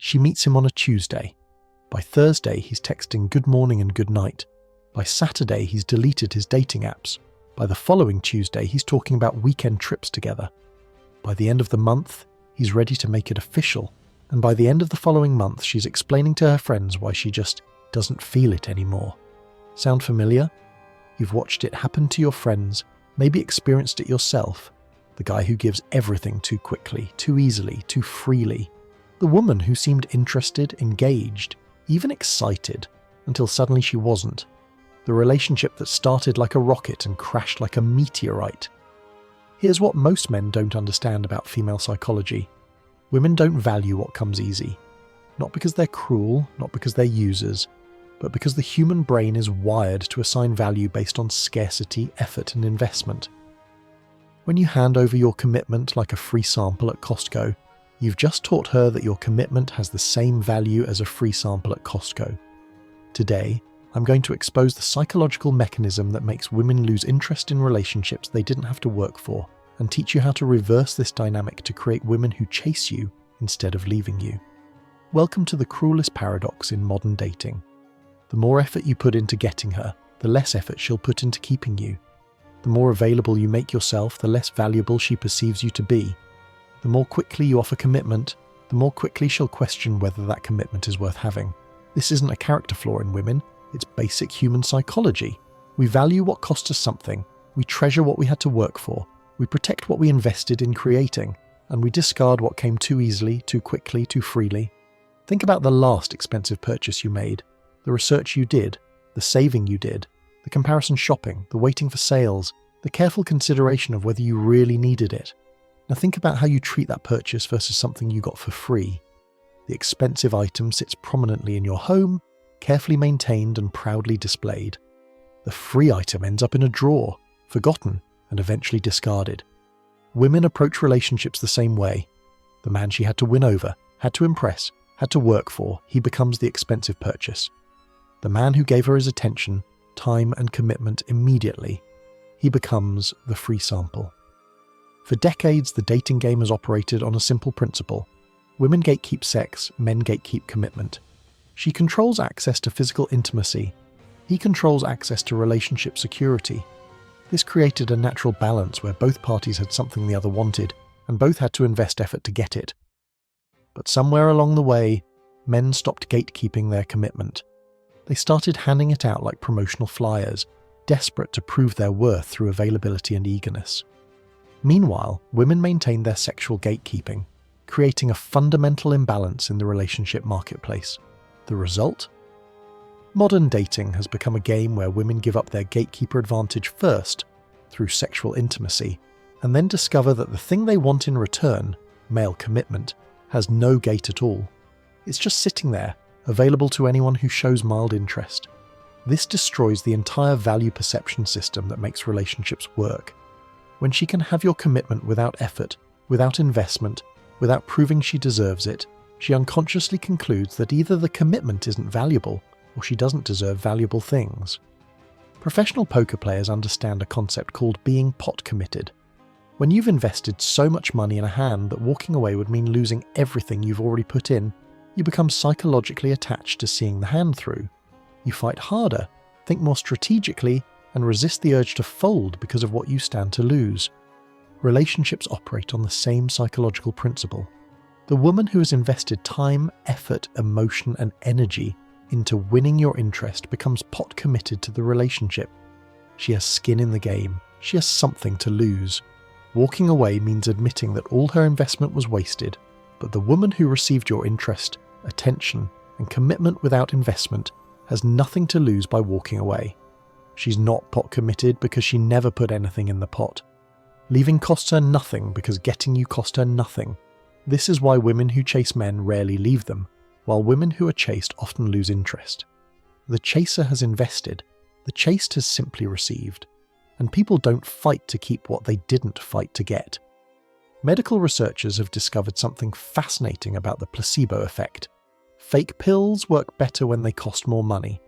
She meets him on a Tuesday. By Thursday, he's texting good morning and good night. By Saturday, he's deleted his dating apps. By the following Tuesday, he's talking about weekend trips together. By the end of the month, he's ready to make it official. And by the end of the following month, she's explaining to her friends why she just doesn't feel it anymore. Sound familiar? You've watched it happen to your friends, maybe experienced it yourself. The guy who gives everything too quickly, too easily, too freely. The woman who seemed interested, engaged, even excited, until suddenly she wasn't. The relationship that started like a rocket and crashed like a meteorite. Here's what most men don't understand about female psychology. Women don't value what comes easy. Not because they're cruel, not because they're users, but because the human brain is wired to assign value based on scarcity, effort, and investment. When you hand over your commitment like a free sample at Costco, you've just taught her that your commitment has the same value as a free sample at Costco. Today, I'm going to expose the psychological mechanism that makes women lose interest in relationships they didn't have to work for, and teach you how to reverse this dynamic to create women who chase you instead of leaving you. Welcome to the cruelest paradox in modern dating. The more effort you put into getting her, the less effort she'll put into keeping you. The more available you make yourself, the less valuable she perceives you to be. The more quickly you offer commitment, the more quickly she'll question whether that commitment is worth having. This isn't a character flaw in women, it's basic human psychology. We value what cost us something, we treasure what we had to work for, we protect what we invested in creating, and we discard what came too easily, too quickly, too freely. Think about the last expensive purchase you made, the research you did, the saving you did, the comparison shopping, the waiting for sales, the careful consideration of whether you really needed it. Now think about how you treat that purchase versus something you got for free. The expensive item sits prominently in your home, carefully maintained and proudly displayed. The free item ends up in a drawer, forgotten, and eventually discarded. Women approach relationships the same way. The man she had to win over, had to impress, had to work for, he becomes the expensive purchase. The man who gave her his attention, time and commitment immediately, he becomes the free sample. For decades, the dating game has operated on a simple principle. Women gatekeep sex, men gatekeep commitment. She controls access to physical intimacy. He controls access to relationship security. This created a natural balance where both parties had something the other wanted, and both had to invest effort to get it. But somewhere along the way, men stopped gatekeeping their commitment. They started handing it out like promotional flyers, desperate to prove their worth through availability and eagerness. Meanwhile, women maintained their sexual gatekeeping, creating a fundamental imbalance in the relationship marketplace. The result? Modern dating has become a game where women give up their gatekeeper advantage first, through sexual intimacy, and then discover that the thing they want in return, male commitment, has no gate at all. It's just sitting there, available to anyone who shows mild interest. This destroys the entire value perception system that makes relationships work. When she can have your commitment without effort, without investment, without proving she deserves it, she unconsciously concludes that either the commitment isn't valuable, or she doesn't deserve valuable things. Professional poker players understand a concept called being pot committed. When you've invested so much money in a hand that walking away would mean losing everything you've already put in, you become psychologically attached to seeing the hand through. You fight harder, think more strategically, and resist the urge to fold because of what you stand to lose. Relationships operate on the same psychological principle. The woman who has invested time, effort, emotion, and energy into winning your interest becomes pot committed to the relationship. She has skin in the game. She has something to lose. Walking away means admitting that all her investment was wasted, but the woman who received your interest, attention, and commitment without investment has nothing to lose by walking away. She's not pot committed because she never put anything in the pot. Leaving costs her nothing because getting you cost her nothing. This is why women who chase men rarely leave them, while women who are chased often lose interest. The chaser has invested, the chased has simply received, and people don't fight to keep what they didn't fight to get. Medical researchers have discovered something fascinating about the placebo effect. Fake pills work better when they cost more money.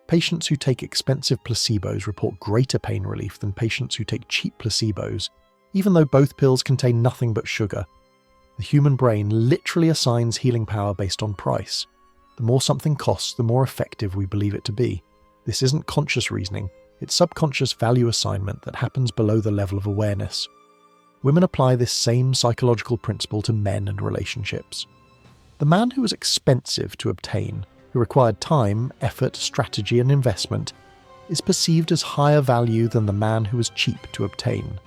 Patients who take expensive placebos report greater pain relief than patients who take cheap placebos, even though both pills contain nothing but sugar. The human brain literally assigns healing power based on price. The more something costs, the more effective we believe it to be. This isn't conscious reasoning, it's subconscious value assignment that happens below the level of awareness. Women apply this same psychological principle to men and relationships. The man who was expensive to obtain, who required time, effort, strategy, and investment, is perceived as higher value than the man who was cheap to obtain.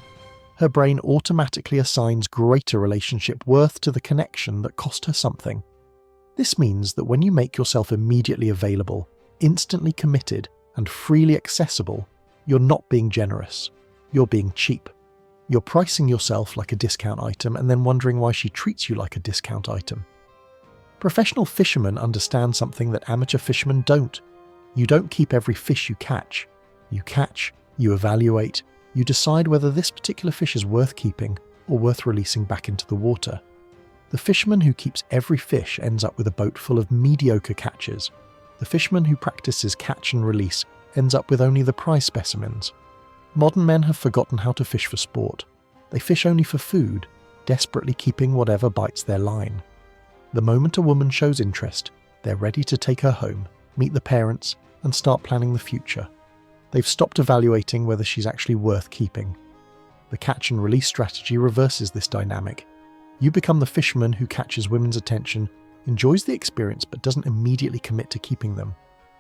Her brain automatically assigns greater relationship worth to the connection that cost her something. This means that when you make yourself immediately available, instantly committed, and freely accessible, you're not being generous. You're being cheap. You're pricing yourself like a discount item and then wondering why she treats you like a discount item. Professional fishermen understand something that amateur fishermen don't. You don't keep every fish you catch. You catch, you evaluate, you decide whether this particular fish is worth keeping or worth releasing back into the water. The fisherman who keeps every fish ends up with a boat full of mediocre catches. The fisherman who practices catch and release ends up with only the prize specimens. Modern men have forgotten how to fish for sport. They fish only for food, desperately keeping whatever bites their line. The moment a woman shows interest, they're ready to take her home, meet the parents, and start planning the future. They've stopped evaluating whether she's actually worth keeping. The catch and release strategy reverses this dynamic. You become the fisherman who catches women's attention, enjoys the experience but doesn't immediately commit to keeping them.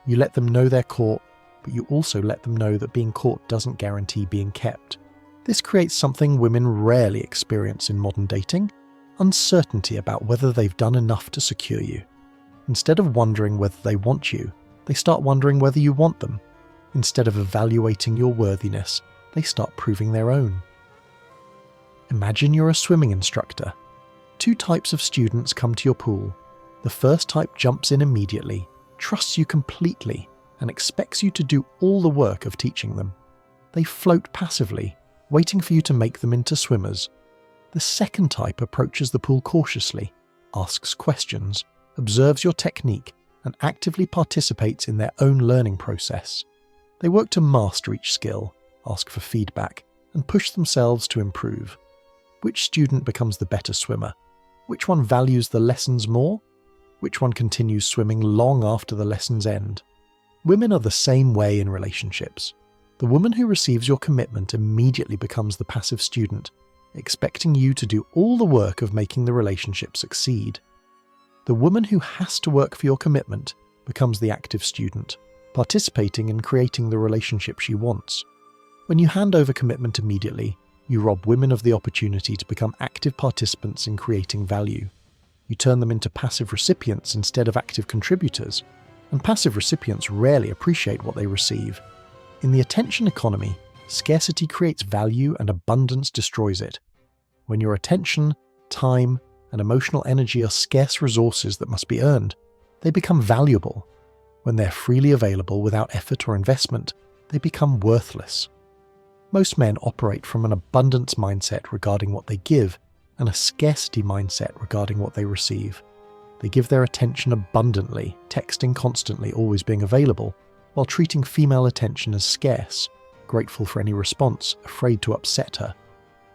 You let them know they're caught, but you also let them know that being caught doesn't guarantee being kept. This creates something women rarely experience in modern dating: uncertainty about whether they've done enough to secure you. Instead of wondering whether they want you, they start wondering whether you want them. Instead of evaluating your worthiness, they start proving their own. Imagine you're a swimming instructor. 2 types of students come to your pool. The first type jumps in immediately, trusts you completely, and expects you to do all the work of teaching them. They float passively, waiting for you to make them into swimmers. The second type approaches the pool cautiously, asks questions, observes your technique, and actively participates in their own learning process. They work to master each skill, ask for feedback, and push themselves to improve. Which student becomes the better swimmer? Which one values the lessons more? Which one continues swimming long after the lessons end? Women are the same way in relationships. The woman who receives your commitment immediately becomes the passive student, expecting you to do all the work of making the relationship succeed. The woman who has to work for your commitment becomes the active student, participating in creating the relationship she wants. When you hand over commitment immediately, you rob women of the opportunity to become active participants in creating value. You turn them into passive recipients instead of active contributors, and passive recipients rarely appreciate what they receive. In the attention economy, scarcity creates value and abundance destroys it. When your attention, time, and emotional energy are scarce resources that must be earned, they become valuable. When they're freely available without effort or investment, they become worthless. Most men operate from an abundance mindset regarding what they give and a scarcity mindset regarding what they receive. They give their attention abundantly, texting constantly, always being available, while treating female attention as scarce, grateful for any response, afraid to upset her.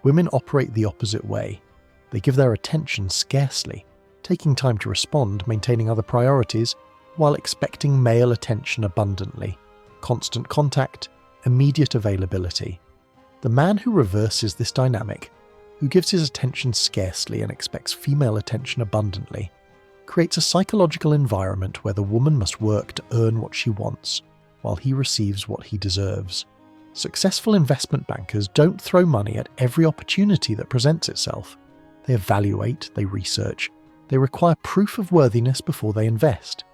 Women operate the opposite way. They give their attention scarcely, taking time to respond, maintaining other priorities, while expecting male attention abundantly, constant contact, immediate availability. The man who reverses this dynamic, who gives his attention scarcely and expects female attention abundantly, creates a psychological environment where the woman must work to earn what she wants, while he receives what he deserves. Successful investment bankers don't throw money at every opportunity that presents itself. They evaluate, they research, they require proof of worthiness before they invest.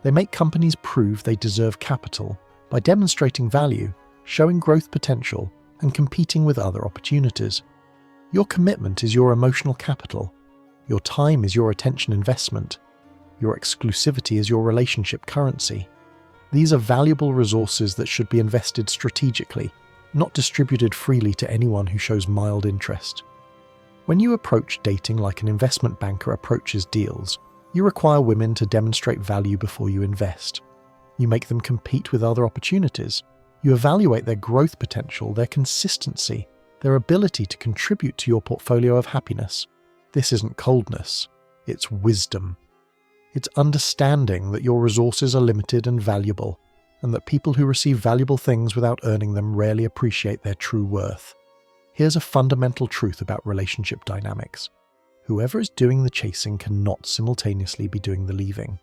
They make companies prove they deserve capital by demonstrating value, showing growth potential, and competing with other opportunities. Your commitment is your emotional capital. Your time is your attention investment. Your exclusivity is your relationship currency. These are valuable resources that should be invested strategically, not distributed freely to anyone who shows mild interest. When you approach dating like an investment banker approaches deals, you require women to demonstrate value before you invest. You make them compete with other opportunities. You evaluate their growth potential, their consistency, their ability to contribute to your portfolio of happiness. This isn't coldness, it's wisdom. It's understanding that your resources are limited and valuable, and that people who receive valuable things without earning them rarely appreciate their true worth. Here's a fundamental truth about relationship dynamics. Whoever is doing the chasing cannot simultaneously be doing the leaving.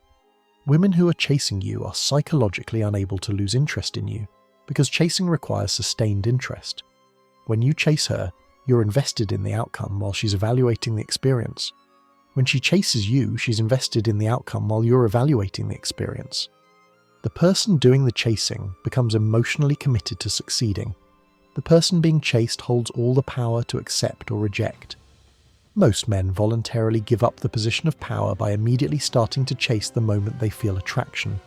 Women who are chasing you are psychologically unable to lose interest in you, because chasing requires sustained interest. When you chase her, you're invested in the outcome while she's evaluating the experience. When she chases you, she's invested in the outcome while you're evaluating the experience. The person doing the chasing becomes emotionally committed to succeeding. The person being chased holds all the power to accept or reject. Most men voluntarily give up the position of power by immediately starting to chase the moment they feel attraction.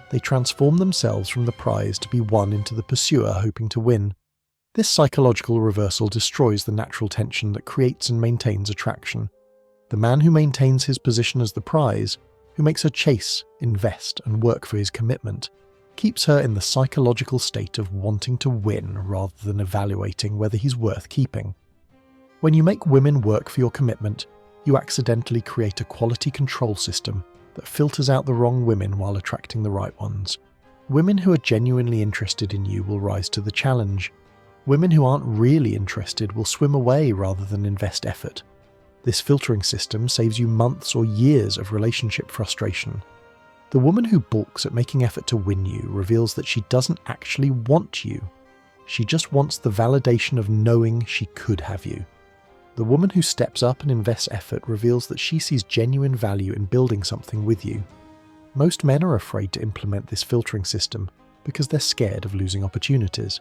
They transform themselves from the prize to be won into the pursuer hoping to win. This psychological reversal destroys the natural tension that creates and maintains attraction. The man who maintains his position as the prize, who makes her chase, invest, and work for his commitment, keeps her in the psychological state of wanting to win rather than evaluating whether he's worth keeping. When you make women work for your commitment, you accidentally create a quality control system that filters out the wrong women while attracting the right ones. Women who are genuinely interested in you will rise to the challenge. Women who aren't really interested will swim away rather than invest effort. This filtering system saves you months or years of relationship frustration. The woman who balks at making effort to win you reveals that she doesn't actually want you. She just wants the validation of knowing she could have you. The woman who steps up and invests effort reveals that she sees genuine value in building something with you. Most men are afraid to implement this filtering system because they're scared of losing opportunities.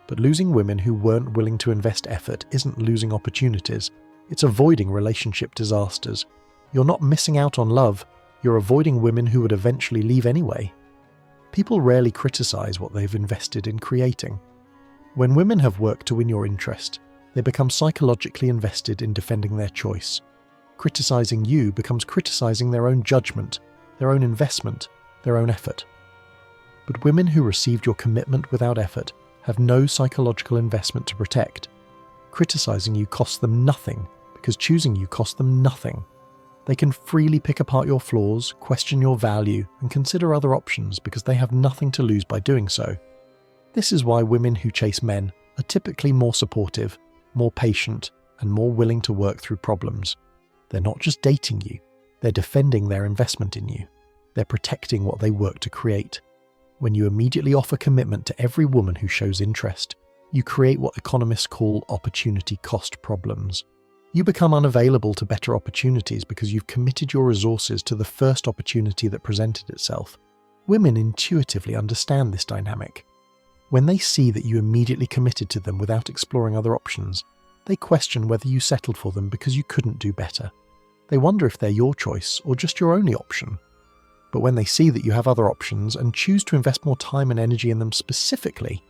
But losing women who weren't willing to invest effort isn't losing opportunities. It's avoiding relationship disasters. You're not missing out on love, you're avoiding women who would eventually leave anyway. People rarely criticize what they've invested in creating. When women have worked to win your interest, they become psychologically invested in defending their choice. Criticizing you becomes criticizing their own judgment, their own investment, their own effort. But women who received your commitment without effort have no psychological investment to protect. Criticizing you costs them nothing, because choosing you costs them nothing. They can freely pick apart your flaws, question your value, and consider other options because they have nothing to lose by doing so. This is why women who chase men are typically more supportive, more patient, and more willing to work through problems. They're not just dating you, they're defending their investment in you. They're protecting what they work to create. When you immediately offer commitment to every woman who shows interest, you create what economists call opportunity cost problems. You become unavailable to better opportunities because you've committed your resources to the first opportunity that presented itself. Women intuitively understand this dynamic. When they see that you immediately committed to them without exploring other options, they question whether you settled for them because you couldn't do better. They wonder if they're your choice or just your only option. But when they see that you have other options and choose to invest more time and energy in them specifically,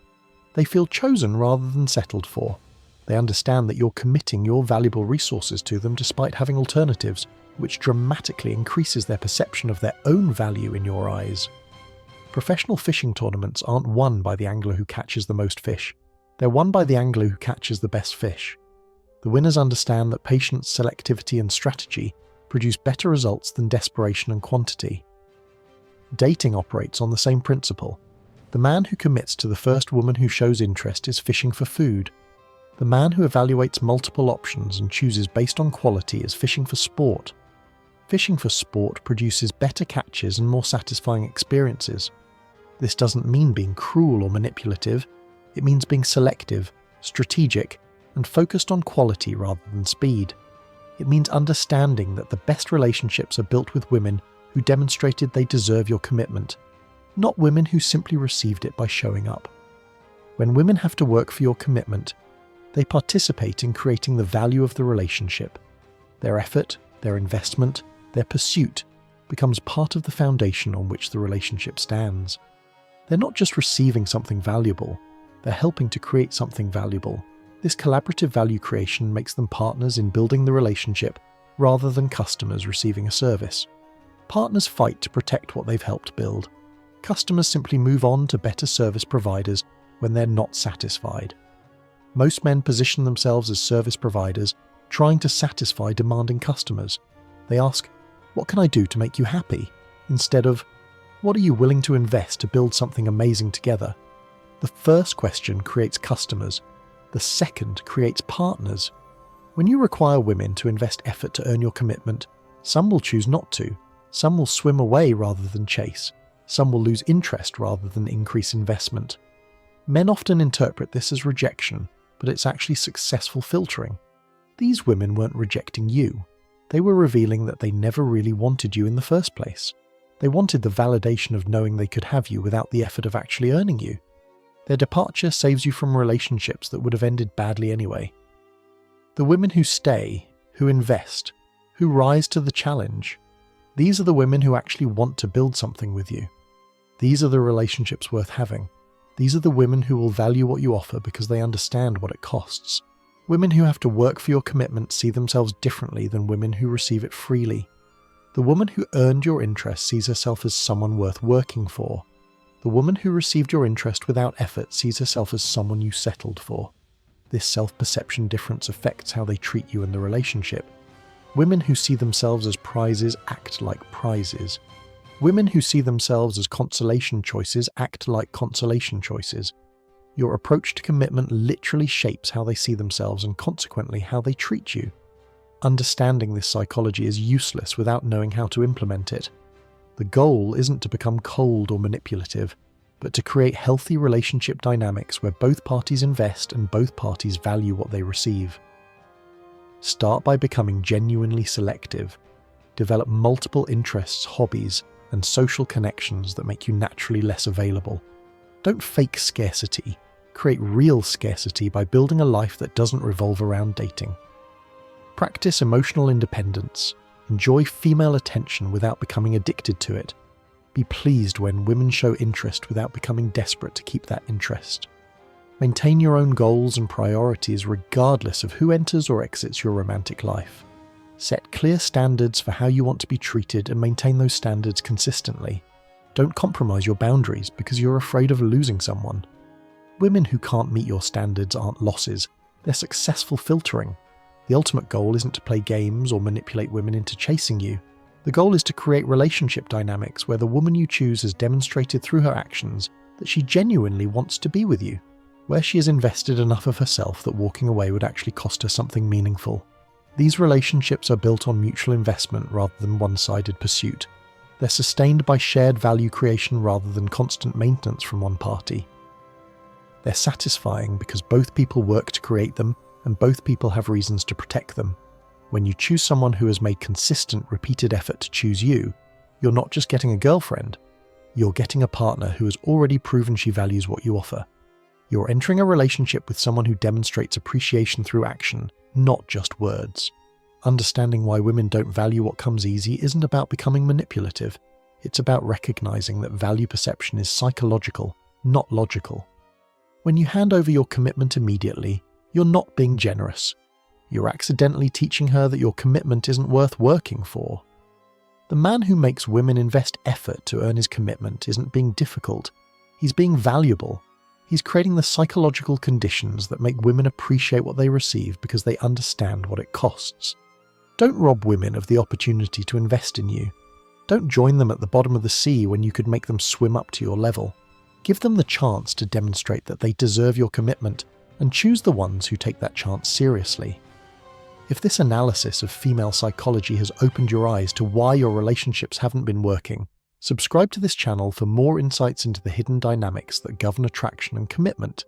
they feel chosen rather than settled for. They understand that you're committing your valuable resources to them despite having alternatives, which dramatically increases their perception of their own value in your eyes. Professional fishing tournaments aren't won by the angler who catches the most fish. They're won by the angler who catches the best fish. The winners understand that patience, selectivity, and strategy produce better results than desperation and quantity. Dating operates on the same principle. The man who commits to the first woman who shows interest is fishing for food. The man who evaluates multiple options and chooses based on quality is fishing for sport. Fishing for sport produces better catches and more satisfying experiences. This doesn't mean being cruel or manipulative. It means being selective, strategic, and focused on quality rather than speed. It means understanding that the best relationships are built with women who demonstrated they deserve your commitment, not women who simply received it by showing up. When women have to work for your commitment, they participate in creating the value of the relationship. Their effort, their investment, their pursuit becomes part of the foundation on which the relationship stands. They're not just receiving something valuable, they're helping to create something valuable. This collaborative value creation makes them partners in building the relationship rather than customers receiving a service. Partners fight to protect what they've helped build. Customers simply move on to better service providers when they're not satisfied. Most men position themselves as service providers trying to satisfy demanding customers. They ask, "What can I do to make you happy?" instead of, "What are you willing to invest to build something amazing together?" The first question creates customers. The second creates partners. When you require women to invest effort to earn your commitment, some will choose not to. Some will swim away rather than chase. Some will lose interest rather than increase investment. Men often interpret this as rejection, but it's actually successful filtering. These women weren't rejecting you. They were revealing that they never really wanted you in the first place. They wanted the validation of knowing they could have you without the effort of actually earning you. Their departure saves you from relationships that would have ended badly anyway. The women who stay, who invest, who rise to the challenge, these are the women who actually want to build something with you. These are the relationships worth having. These are the women who will value what you offer because they understand what it costs. Women who have to work for your commitment see themselves differently than women who receive it freely. The woman who earned your interest sees herself as someone worth working for. The woman who received your interest without effort sees herself as someone you settled for. This self-perception difference affects how they treat you in the relationship. Women who see themselves as prizes act like prizes. Women who see themselves as consolation choices act like consolation choices. Your approach to commitment literally shapes how they see themselves and consequently how they treat you. Understanding this psychology is useless without knowing how to implement it. The goal isn't to become cold or manipulative, but to create healthy relationship dynamics where both parties invest and both parties value what they receive. Start by becoming genuinely selective. Develop multiple interests, hobbies, and social connections that make you naturally less available. Don't fake scarcity. Create real scarcity by building a life that doesn't revolve around dating. Practice emotional independence. Enjoy female attention without becoming addicted to it. Be pleased when women show interest without becoming desperate to keep that interest. Maintain your own goals and priorities regardless of who enters or exits your romantic life. Set clear standards for how you want to be treated and maintain those standards consistently. Don't compromise your boundaries because you're afraid of losing someone. Women who can't meet your standards aren't losses, they're successful filtering. The ultimate goal isn't to play games or manipulate women into chasing you. The goal is to create relationship dynamics where the woman you choose has demonstrated through her actions that she genuinely wants to be with you, where she has invested enough of herself that walking away would actually cost her something meaningful. These relationships are built on mutual investment rather than one-sided pursuit. They're sustained by shared value creation rather than constant maintenance from one party. They're satisfying because both people work to create them and both people have reasons to protect them. When you choose someone who has made consistent, repeated effort to choose you, you're not just getting a girlfriend, you're getting a partner who has already proven she values what you offer. You're entering a relationship with someone who demonstrates appreciation through action, not just words. Understanding why women don't value what comes easy isn't about becoming manipulative. It's about recognizing that value perception is psychological, not logical. When you hand over your commitment immediately, you're not being generous. You're accidentally teaching her that your commitment isn't worth working for. The man who makes women invest effort to earn his commitment isn't being difficult. He's being valuable. He's creating the psychological conditions that make women appreciate what they receive because they understand what it costs. Don't rob women of the opportunity to invest in you. Don't join them at the bottom of the sea when you could make them swim up to your level. Give them the chance to demonstrate that they deserve your commitment, and choose the ones who take that chance seriously. If this analysis of female psychology has opened your eyes to why your relationships haven't been working, subscribe to this channel for more insights into the hidden dynamics that govern attraction and commitment.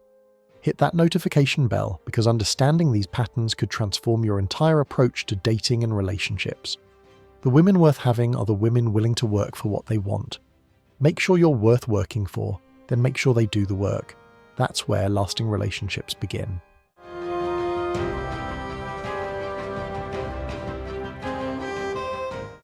Hit that notification bell because understanding these patterns could transform your entire approach to dating and relationships. The women worth having are the women willing to work for what they want. Make sure you're worth working for, then make sure they do the work. That's where lasting relationships begin.